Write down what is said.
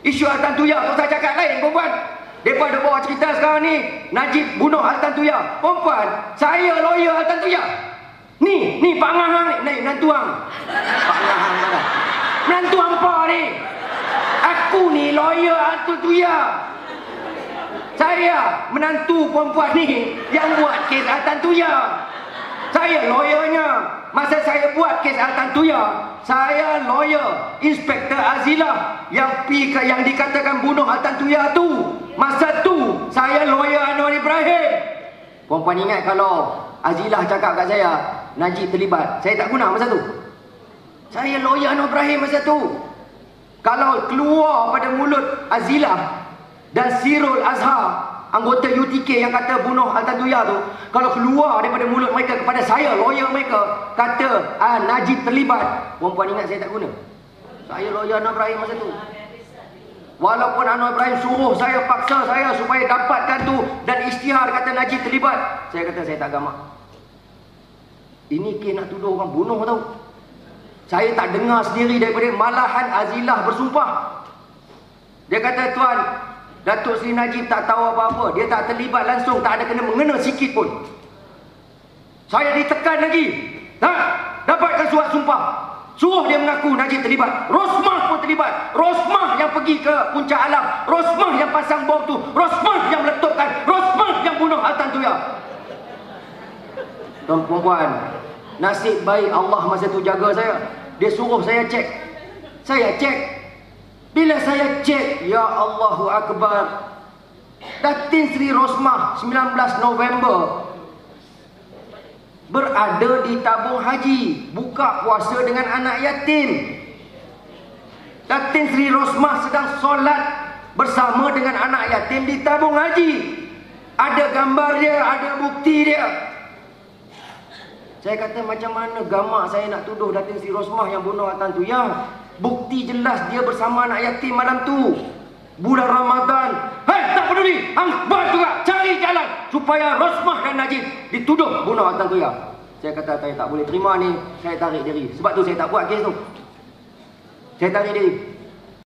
Isu Altan Tuya tak usah cakap lain perempuan. Mereka ada bawa cerita sekarang ni Najib bunuh Altan Tuya. Perempuan, saya lawyer Altan Tuya. Ni Pak Ngahang ni, menantu hang. Pak Ngahang mana? Menantu hampa ni. Aku ni lawyer Altan Tuya. Saya menantu perempuan ni yang buat kes Altan Tuya. Saya lawyernya. Masa saya buat kes Altan Tuya, saya lawyer Inspektor Azilah yang dikatakan bunuh Altan Tuya tu. Masa tu saya lawyer Anwar Ibrahim. Perempuan ingat kalau Azilah cakap kat saya Najib terlibat, saya tak guna masa tu. Saya lawyer Anwar Ibrahim masa tu. Kalau keluar pada mulut Azilah dan Sirul Azhar, anggota UTK yang kata bunuh Altan Tuya tu, kalau keluar daripada mulut mereka kepada saya, lawyer mereka, kata Najib terlibat, perempuan ingat saya tak guna. Saya lawyer Anwar Ibrahim masa tu. Walaupun Anwar Ibrahim suruh saya, paksa saya supaya dapatkan tu dan isytihar kata Najib terlibat, saya kata saya tak gamak. Ini kes nak tuduh orang bunuh tau. Saya tak dengar sendiri daripada, malahan Azilah bersumpah. Dia kata, tuan, Datuk Seri Najib tak tahu apa-apa. Dia tak terlibat langsung, tak ada kena-mengena sikit pun. Saya ditekan lagi. Dapatkan surat sumpah. Suruh dia mengaku Najib terlibat. Rosmah pun terlibat. Rosmah yang pergi ke Puncak Alam. Rosmah yang pasang bom tu. Rosmah yang meletupkan. Rosmah yang bunuh Altan Tuya. Tuan-puan, nasib baik Allah masa tu jaga saya. Dia suruh saya cek. Saya cek. Bila saya cek, ya Allahu Akbar, Datin Sri Rosmah 19 November berada di tabung haji, buka puasa dengan anak yatim. Datin Sri Rosmah sedang solat bersama dengan anak yatim di tabung haji. Ada gambar dia, ada bukti dia. Saya kata, macam mana gamak saya nak tuduh Datin Sri Rosmah yang bunuh Altan Tuya? Bukti jelas dia bersama anak yatim malam tu. Bulan Ramadan. Hei, tak peduli. Hang buat juga. Cari jalan supaya Rosmah dan Najib dituduh bunuh Altan Tuya. Saya kata, saya tak boleh terima ni. Saya tarik diri. Sebab tu saya tak buat kes tu. Saya tarik diri.